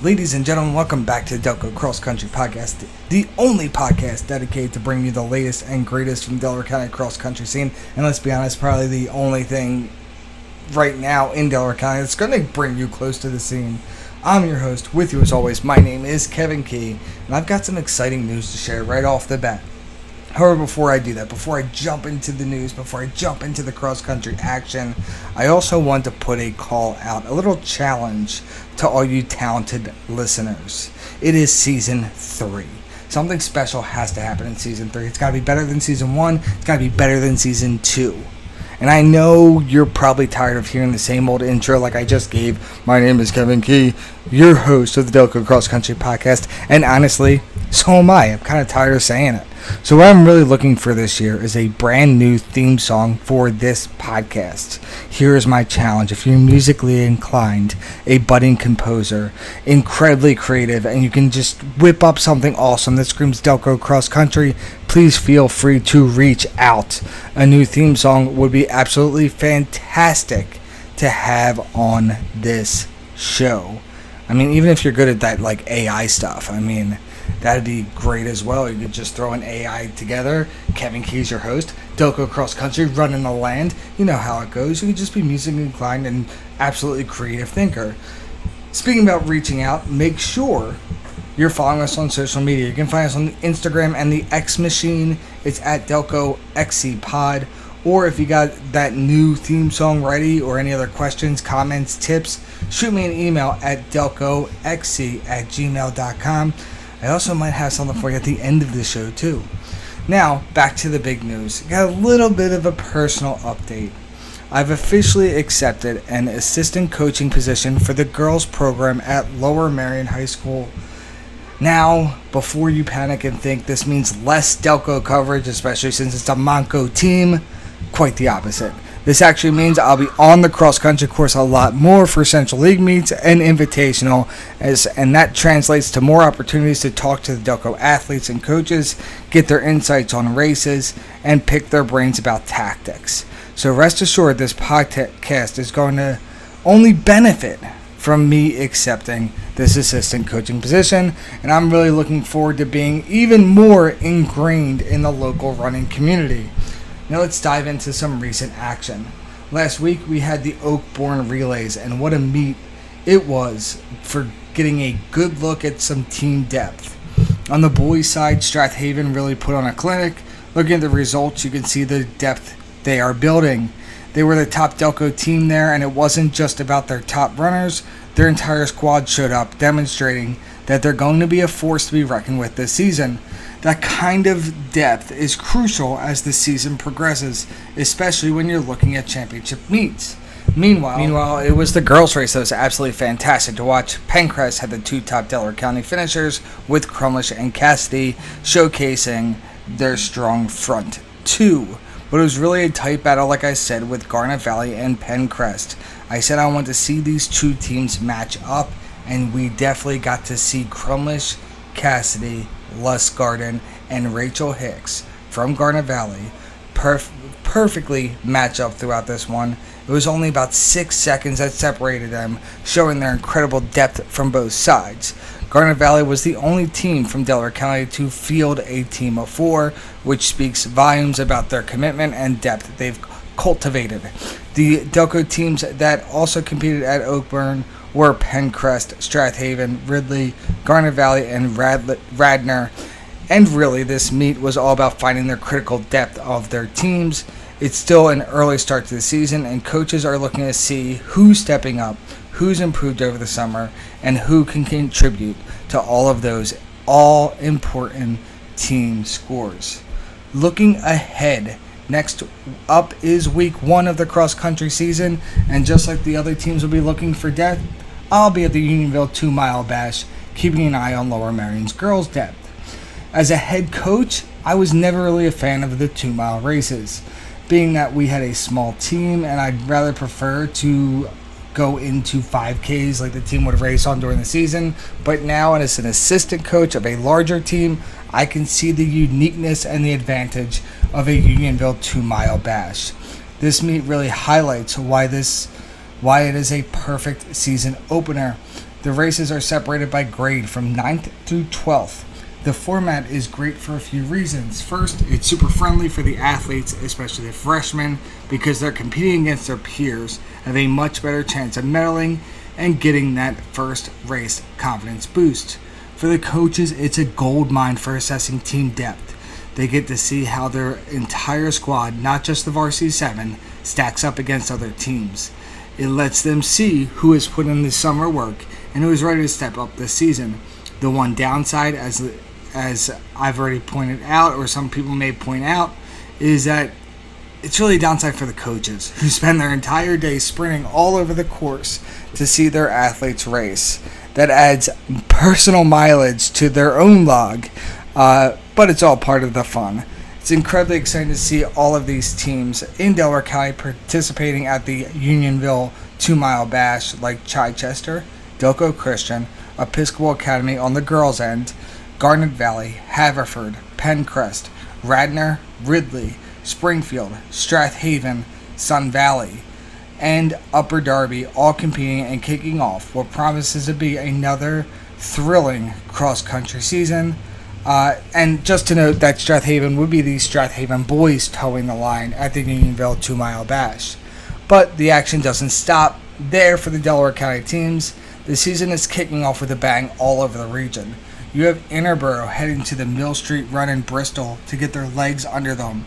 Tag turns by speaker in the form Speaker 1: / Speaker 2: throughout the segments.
Speaker 1: Ladies and gentlemen, welcome back to the DELCO Cross Country Podcast, the only podcast dedicated to bringing you the latest and greatest from Delaware County cross country scene. And let's be honest, probably the only thing right now in Delaware County that's going to bring you close to the scene. I'm your host. With you as always, my name is Kevin Kee, and I've got some exciting news to share right off the bat. However, before I do that, before I jump into the news, before I jump into the cross-country action, I also want to put a call out, a little challenge to all you talented listeners. It is Season 3. Something special has to happen in Season 3. It's got to be better than Season 1. It's got to be better than Season 2. And I know you're probably tired of hearing the same old intro like I just gave. My name is Kevin Kee, your host of the DELCO Cross Country Podcast. And honestly, so am I. I'm kind of tired of saying it. So what I'm really looking for this year is a brand new theme song for this podcast. Here is my challenge. If you're musically inclined, a budding composer, incredibly creative, and you can just whip up something awesome that screams DELCO Cross Country, please feel free to reach out. A new theme song would be absolutely fantastic to have on this show. I mean, even if you're good at that, like AI stuff, that'd be great as well. You could just throw an AI together. Kevin Kee's your host. DELCO Cross Country, running the land. You know how it goes. You could just be musically inclined and absolutely creative thinker. Speaking about reaching out, make sure you're following us on social media. You can find us on Instagram and the X Machine. It's at DELCOXC Pod. Or if you got that new theme song ready or any other questions, comments, tips, shoot me an email at delcoxc@gmail.com. I also might have something for you at the end of the show, too. Now, back to the big news. Got a little bit of a personal update. I've officially accepted an assistant coaching position for the girls program at Lower Merion High School. Now, before you panic and think this means less Delco coverage, especially since it's a Monco team, quite the opposite. This actually means I'll be on the cross-country course a lot more for Central League meets and Invitational, and that translates to more opportunities to talk to the Delco athletes and coaches, get their insights on races, and pick their brains about tactics. So rest assured, this podcast is going to only benefit from me accepting this assistant coaching position, and I'm really looking forward to being even more ingrained in the local running community. Now let's dive into some recent action. Last week we had the Oakbourne Relays, and what a meet it was for getting a good look at some team depth. On the boys' side, Strath Haven really put on a clinic. Looking at the results, you can see the depth they are building. They were the top Delco team there, and it wasn't just about their top runners. Their entire squad showed up, demonstrating that they're going to be a force to be reckoned with this season. That kind of depth is crucial as the season progresses, especially when you're looking at championship meets. Meanwhile, it was the girls' race that was absolutely fantastic to watch. Penncrest had the two top Delaware County finishers, with Crumlish and Cassidy showcasing their strong front two. But it was really a tight battle, like I said, with Garnet Valley and Penncrest. I said I want to see these two teams match up, and we definitely got to see Crumlish, Cassidy, Lustgarden, and Rachel Hicks from Garnet Valley perfectly match up throughout this one. It was only about 6 seconds that separated them, showing their incredible depth from both sides. Garnet Valley was the only team from Delaware County to field a team of 4, which speaks volumes about their commitment and depth they've cultivated. The Delco teams that also competed at Oakbourne were Penncrest, Strath Haven, Ridley, Garnet Valley, and Radnor. And really, this meet was all about finding their critical depth of their teams. It's still an early start to the season, and coaches are looking to see who's stepping up, who's improved over the summer, and who can contribute to all of those all-important team scores. Looking ahead, next up is week 1 of the cross-country season, and just like the other teams will be looking for depth, I'll be at the Unionville 2-mile bash, keeping an eye on Lower Merion's girls' depth. As a head coach, I was never really a fan of the 2-mile races, being that we had a small team, and I'd rather prefer to go into 5Ks like the team would race on during the season. But now, as an assistant coach of a larger team, I can see the uniqueness and the advantage of a Unionville 2-mile bash. This meet really highlights why it is a perfect season opener. The races are separated by grade from 9th through 12th. The format is great for a few reasons. First, it's super friendly for the athletes, especially the freshmen, because they're competing against their peers, have a much better chance of medaling and getting that first race confidence boost. For the coaches, it's a gold mine for assessing team depth. They get to see how their entire squad, not just the varsity 7, stacks up against other teams. It lets them see who has put in the summer work and who is ready to step up this season. The one downside, as I've already pointed out, or some people may point out, is that it's really a downside for the coaches who spend their entire day sprinting all over the course to see their athletes race. That adds personal mileage to their own log, but it's all part of the fun. It's incredibly exciting to see all of these teams in Delaware County participating at the Unionville 2-mile bash, like Chichester, DELCO Christian, Episcopal Academy on the girls' end, Garnet Valley, Haverford, Penncrest, Radnor, Ridley, Springfield, Strath Haven, Sun Valley, and Upper Darby, all competing and kicking off what promises to be another thrilling cross-country season. And just to note that Strath Haven would be the Strath Haven boys towing the line at the Unionville 2-mile bash. But the action doesn't stop there for the Delaware County teams. The season is kicking off with a bang all over the region. You have Interboro heading to the Mill Street Run in Bristol to get their legs under them.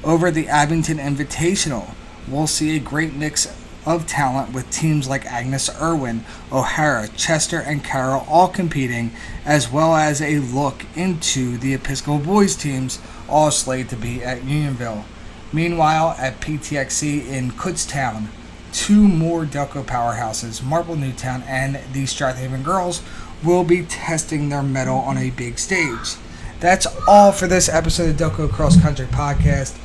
Speaker 1: Over the Abington Invitational, we'll see a great mix of talent with teams like Agnes, Irwin, O'Hara, Chester, and Carroll all competing, as well as a look into the Episcopal boys teams all slated to be at Unionville. Meanwhile, at PTXC in Kutztown, 2 more DELCO powerhouses, Marple, Newtown, and the Strath Haven girls, will be testing their mettle on a big stage. That's all for this episode of DELCO Cross Country Podcast.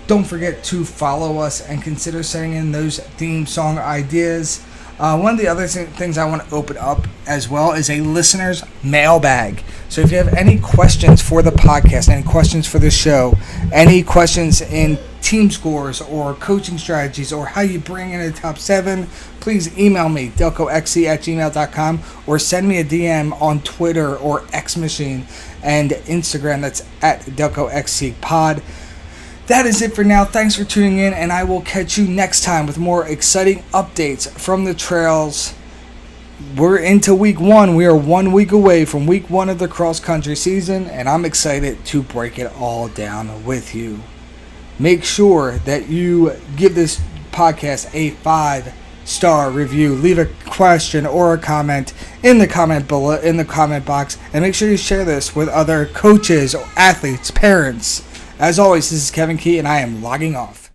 Speaker 1: Don't forget to follow us and consider sending in those theme song ideas. One of the other things I want to open up as well is a listener's mailbag. So if you have any questions for the podcast, any questions for the show, any questions in team scores or coaching strategies or how you bring in a top 7, please email me, delcoxc@gmail.com, or send me a DM on Twitter or X Machine and Instagram. That's at DelcoXCPod. That is it for now. Thanks for tuning in, and I will catch you next time with more exciting updates from the trails. We're into week 1. We are 1 week away from week 1 of the cross-country season, and I'm excited to break it all down with you. Make sure that you give this podcast a 5-star review. Leave a question or a comment in the comment below, in the comment box, and make sure you share this with other coaches, athletes, parents. As always, this is Kevin Kee, and I am logging off.